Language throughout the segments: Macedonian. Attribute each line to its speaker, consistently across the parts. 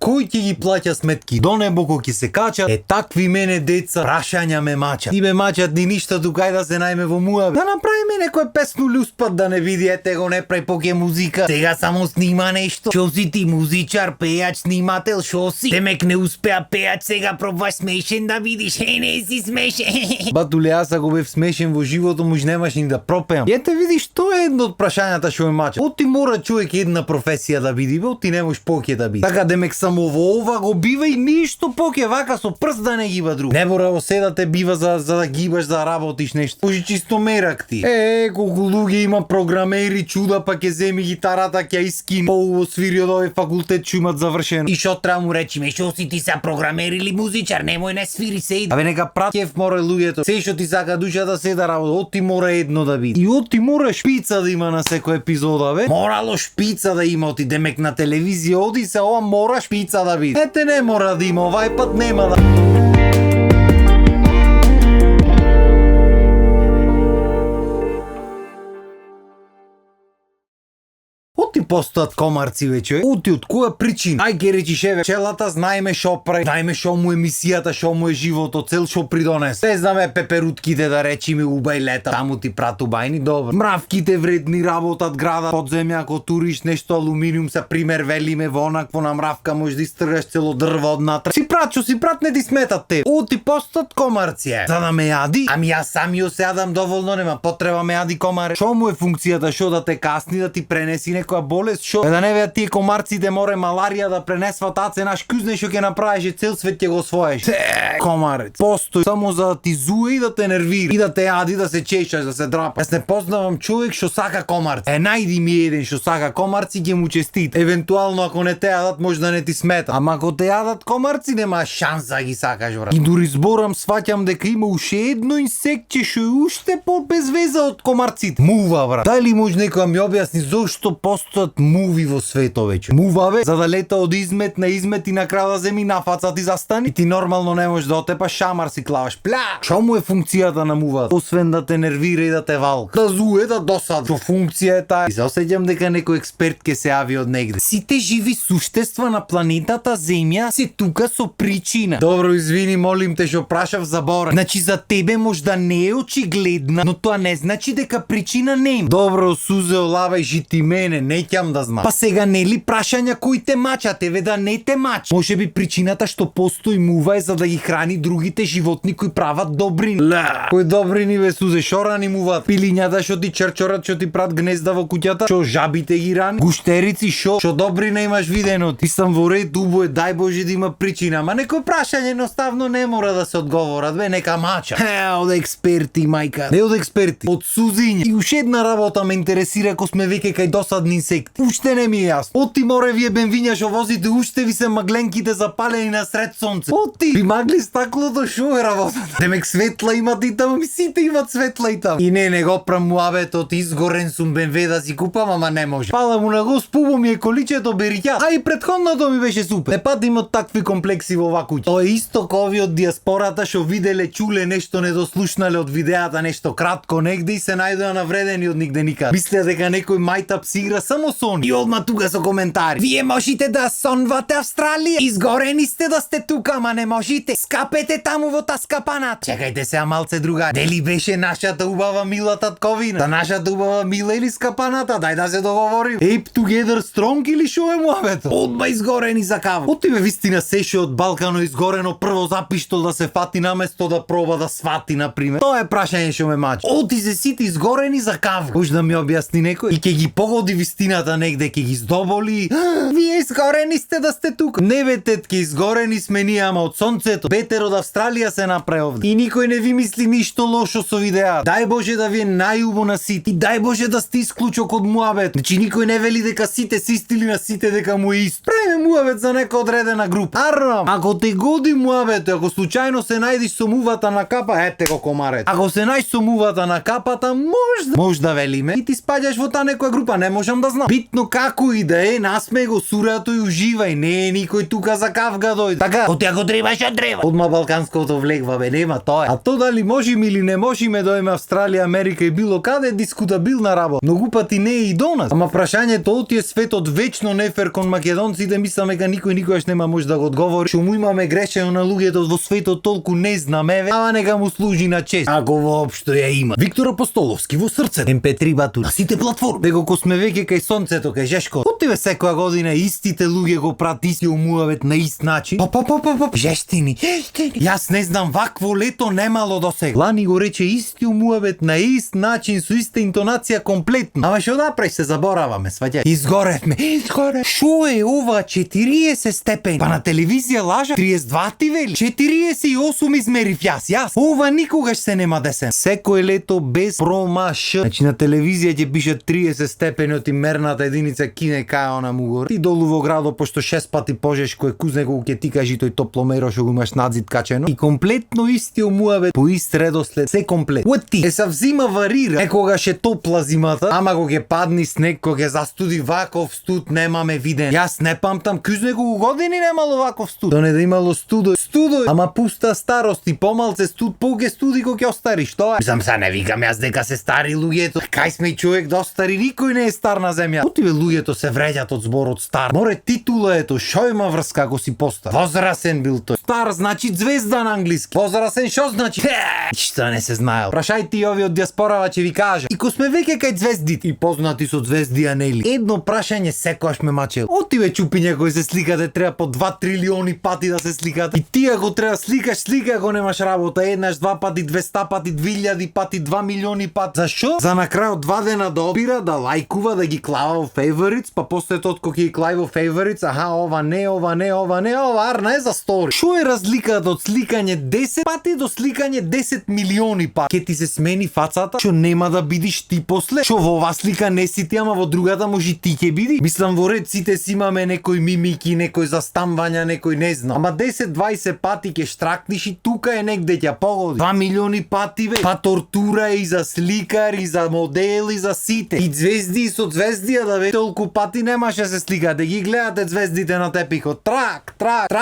Speaker 1: кој ќе ги плаќа сметки до небо кој ќе се кача? Такви мене деца прашања ме мачат. Ти ме мачат ни ништа тука да се најме во муаве. Да направиме некој песно люспат да не види, ете го не прај поке музика. Сега само снима нешто. Шо си ти музичар, пејач, снимател, шо си? Демек не успеа пејач, сега пробваш смешен да видиш. Не си смешен. Батуле, аз ако бев смешен во живото, муж немаш ни да пропеам. Ете видиш, тоа е едно од прашањата што ме мачат. Оти мора човек една професија да биде, оти не можеш поке да биде. Така демек само во ова го бива и ништо поке, вака со прст да не гиба друг. Не мора во седа те бива за да гибаш, да работиш нешто. Може чисто мерак ти. Колку луѓе има програмери, чуда, па ќе земи гитарата, ќе искини. Поубаво свири од овој факултет што имат завршено. И шо треба му речиме, шо си ти са програмер или музичар, немој не свири се иде. Абе нека прат кеф мора луѓето. Се што ти сака душа да се да работа, оти мора едно да биде. И оти мора шпица да има на секој епизода, бе. Морало шпица да има, оти демек на телевизија оди се ова мора шпица да биде. Ете не мора да има, овај пат нема да. Оти постојат комарци вече. Оти од која причина? Ај ке речиш еве, пчелата знаеме шо прави, знаеме шо му емисијата, шо му е животот, цел шо придонес. Не знаме пеперутките да речиме убај лета, таму ти прату бајни, добро. Мравките вредни работат града, под земја ако туриш нешто алуминиум са пример велиме во онакво на мравка може да истргаш цело дрво однатре. Си прат не ти сметат те. Оти постојат комарци е. За да ме јади? Ами јас самиот се јадам доволно, нема потреба ме јади комаре. Шо му е функцијата, шо да те касни, да ти пренеси некоја болест, шо? Да не веат тие комарците море маларија да пренесват аце наш кузне што ќе направиш цел свет ќе го освоиш. Комарец. Постои само за да ти зуе и да те нервира и да те јади, да се чешаш, да се драпаш. Јас не познавам човек што сака комарци. Најди ми еден што сака комарци, ќе му честит. Евентуално ако не те јадат може да не ти смета. Ама ако те јадат комарци нема шанса да ги сакаш, брат. И дури зборам сваќам дека има уште едно инсектче што е уште по-безвеза од комарците. Мува, брат. Дали може некој ми објасни зошто постојат муви во светот вече? Мува, бе, за да лета од измет на измет и на крај да земи на фаца ти застани. И ти нормално не можеш да отепаш, шамар си клаваш. Пля! Шо му е функцијата на мувата? Освен да те нервира и да те валка. Да зуе, да досад. Шо функција е таа? И се осеќам дека некој експерт ке се јави од негде. Сите живи суштества на планетата Земја се тука со причина. Добро, извини, молим те што прашав, забора. Значи за тебе може да не е очигледна, но тоа не значи дека причина нема. Добро, Сузе, олавај жити мене, не ќам да знам. Па сега нели прашања кои те мачат, еве да не те мач. Може би причината што постои мува е за да ги храни другите животни кои прават добрини. Кои добрини, бе, Сузе, шо рани муват? Пилињата што ти чрчорат, што ти прат гнезда во куќата, што жабите ги рани, гуштерици, шо добрина имаш видено? Ти сам во ред, убое, дај Боже да има причина, ама некој прашање едноставно не мора да се одговорат, бе, нека мача. Од експерти, мајка. Не од експерти, од сузиња. И уште една работа ме интересира ако сме веќе кај досадни инсекти. Уште не ми е јасно. Оти море вие бенвиња што возите, уште ви се магленките запалени на сред сонце. Оти би магли стаклото, шо е работата? Демек светла имат и таму, сите имат светла и таму. И не го прам муабетот, изгорен сум бенве да си купам, ама не може. Фала му на Госпубо ми е количето бериќа. А и претходното ми беше супер. Не пат имат такви комплекси во оваа куќа. Тоа е исто како овие од диаспората што виделе, чуле нешто недослушнале од видеата, нешто кратко негде и се најдоа навредени од нигде никаде. Мислеа дека некој мајтап си игра само сон. И одма тука со коментари. Вие можете да сонвате Австралија. Изгорени сте да сте тука, ама не можете. Скапете таму во таскапанат. Чекајте се малце друга. Дели беше нашата убава мила татковина? Да нашата убава мила или скапаната? Дај да се договорим. Ape together strong или шо е муабето? Одма изгорени за кава. Оти бе вистина се што од Балкано изгорено прво запишто да се фати наместо да проба да свати на пример. Тоа е прашање што ме мачи. Оти се сите изгорени за кава. Може да ми објасни некој? И ќе ги погоди вистината негде, ќе ги здоболи. Вие изгорени сте да сте тука. Не бе тетке, изгорени сме ние, ама од сонцето. Бетер од Австралија се направи овде. И никој не ви мисли ништо лошо со видеа. Дај Боже да ви е најубаво на сите. И дај Боже да сте исклучок од муабет. Значи никој не вели дека сите се исти или на сите дека му е исто. Правиме муабет за нека одредена група. Арно, Ако те годи муабето, ако случајно се најдиш со мувата на капа, ете го комарет. Ако се најдиш со мувата на капата, може да велиме и ти спаѓаш во таа некоја група, не можам да знам. Битно како и да е, насме го сурато и уживај, не е никој тука за кавга дојде. Така, оти ако треба што треба. Одма балканското влегва, бе, нема тоа. А то дали можеме или не можеме да имаме Австралија, Америка и било каде дискутабилна работа. Многу пати не е и до нас. Ама прашањето оти е светот вечно нефер кон македонците, мислам дека никој никогаш нема може да го одговори. Што му имаме грешено на луѓето во светот толку не знаме, ама нека му служи на чест. Ако воопшто ја има. Виктор Апостоловски во срце. MP3 бату на сите платформи. Бего ко сме веќе кај сонцето, кај Жешко. Отиве секоја година истите луѓе го прат истиот муавет на ист начин. Жештини. Јас не знам вакво лето немало досега. Лани го рече истиот муавет на ист начин со иста интонација комплетно. Ама што напреш се забораваме, сваќај. Изгоревме. Шо е ова 40 степени? Па на телевизија лажа 32 ти вели. 48 измерив јас. Ова никогаш се нема десен. Секој лето без промаш. Значи на телевизија ќе пише 30 степени од мерната единица кине кај она му горе. Ти долу во градот пошто 6 пати пожешко е кузне кога ќе ти кажи тој топломеро што го имаш надзид качено. И комплетно истиот муавет по ист редослед, се комплет. Уати е савзима варира. Некогаш е топла зимата, ама кога ќе падни снег, кога ќе застуди ваков студ немаме виден. Јас не памтам кузне колку години немало ваков студ. Да не да имало студо, ама пуста старост и помалце студ, поќе студи кога ќе остариш. Тоа е. Мислам са не викам јас дека се стари луѓето. Кај сме човек да остари, никој не е стар на земја. Отиве луѓето се вреќат од зборот стар. Море титула ето, шо има врска ако си постар? Возрасен бил тој. Стар значи звезда на англиски. Возрасен шо значи? Што не се знаел. Прашајте и ови од диаспорава ќе ви кажа. И ко сме веќе кај звездите и познати со звезди Анели. Едно прашање секогаш ме мачел. Отиве чупиња кои се сликате треба по 2 трилиони пати да се сликате. И ти ако треба сликаш, слика ако немаш работа еднаш, два пати, 200 пати, 2000 пати, 2 милиони пати. Зашо? За на крај од 2 дена да опира, да лајкува, да ги клава во favorites, па после тоа кога ги клај во favorites, аха, ова не, арна е за стори. Шо е разликата од сликање 10 пати до сликање 10 милиони пати? Ке ти се смени фацата, што нема да бидиш ти после? Што во ова слика не си ти, ама во другата може ти ќе биди? Мислам во ред сите си имаме некои мимики, некои застамвања, некои не знам. Ама 10-20 пати ќе штракниш и тука е негде ќе погоди. 2 милиони пати бе. Па тортура и за сликар, и за модел, и за сите. И звезди и со звездија да бе. Толку пати немаше се сликате, ги гледате звездите на тепихот. Трак,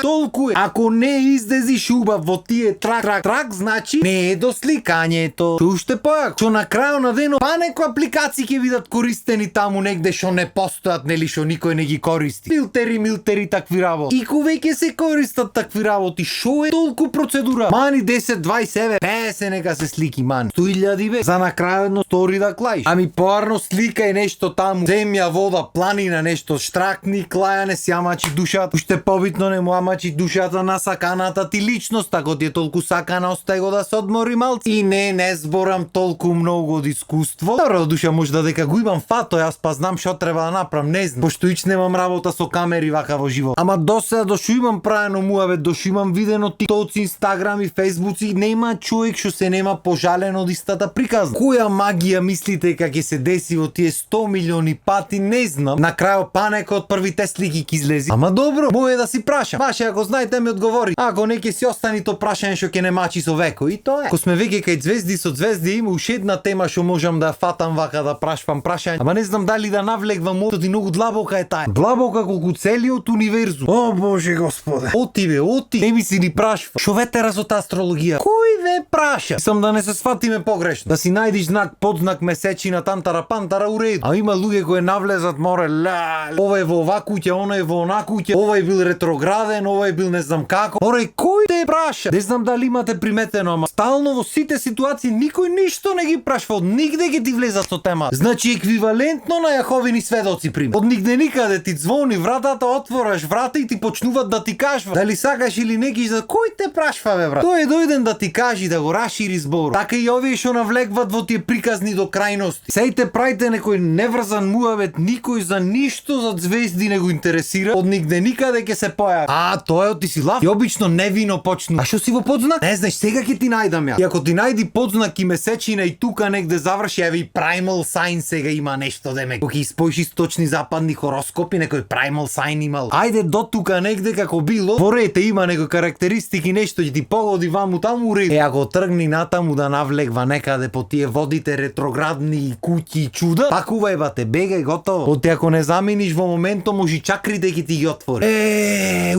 Speaker 1: толку е. Ако не издезиш убав во тие трак, значи не е до сликањето. Уште појак, што на крајот на денот па некои апликации ќе бидат користени таму негде што не постојат, нели што никој не ги користи. Милтери такви работи. И кога веќе се користат такви работи, шо е толку процедура? Мани 10-20 еве, 50 нека се слики мани. 100.000 бе, за на крај едно стори да клаиш. Ами поарно слика и нешто таму, земја, вода, планина, нешто штракни, клајане си амачи душата. Уште побитно не му амачи душата на саканата ти личност, ако ти е толку сакана, остај го да се одмори малци. И не зборам толку многу од искуство. Добро душа можда дека го имам фато, јас па знам што треба да направам, не знам. Пошто ич немам работа со камери вака во живот. Ама досега дошо имам правено муавет, дошо имам видено тиктоци, инстаграм и фейсбуци, нема човек што се нема пожален од истата приказна. Која магија мислите дека ќе се деси во тие 100 милиони пати, не знам. На крајот па некој од првите слики ќе излези. Ама добро, мој е да си прашам. Ваше ако знаете ми одговори. Ако не ќе си остани то прашање што ќе не мачи со веко. И тоа е. Ко сме веќе кај звезди со звезди, има уште една тема што можам да ја фатам вака да прашвам прашање. Ама не знам дали да навлегвам мото ти многу длабока е таа. Длабока колку целиот универзум. О боже господе. Оти, не ми си ни прашва. Шо ветера со таа астрологија? Кој ве праша? Сам да не се сватиме погрешно. Да си најдиш знак, подзнак, месечина, тантара, пантара, уреду. А има луѓе кои навлезат море, ова е во ова куќа, она е во она куќа, ова е бил ретрограден, ова е бил не знам како. Море, кој те праша? Не знам дали имате приметено, ама стално во сите ситуации никој ништо не ги прашва, од нигде ги ти влезат со тема. Значи еквивалентно на Јаховини сведоци пример. Од нигде никаде ти звони вратата, отвораш врата и ти почнуваат да ти кажува дали сакаш или не ги за кој те прашва бе брат. Тој е дојден да ти кажи да го расшири збор. Така и овие што навлегват во тие приказни до крајности. Сејте прајте некој неврзан муавет, никој за ништо за звезди не го интересира. Од нигде никаде ќе се појави. А тоа е ти си лав. И обично невино почну. А што си во подзнак? Не знаеш, сега ќе ти најдам ја. И ако ти најди подзнак и месечина и тука негде заврши, еве и Primal Sign сега има нешто демек. Кога испоиш источни западни хороскопи, некој Primal Sign имал. Ајде до тука негде како било, порете има некои карактеристики, нешто ќе ти погоди ваму таму уреди. Ако тргни натаму да навлегва некаде по тие водите ретроградни куќи и чуда, пакувај бате, бегај, готово. Оти ако не заминиш во моментот, може чакрите ќе ти ги отвори.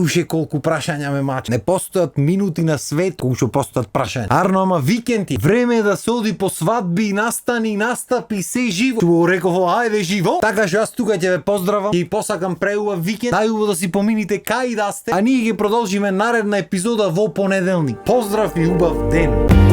Speaker 1: Уште колку прашања ме мачи. Не постојат минути на свет кои што постојат прашања. Арно, ама викенти, време е да се оди по свадби, настани, настапи, се живо. Што реков, ајде живо. Така што јас тука ќе ве поздравам и посакам преубав викенд. Најубаво да си помините кај да сте, а ние ќе продолжиме наредна епизода во понеделник. Поздрав и убав ден.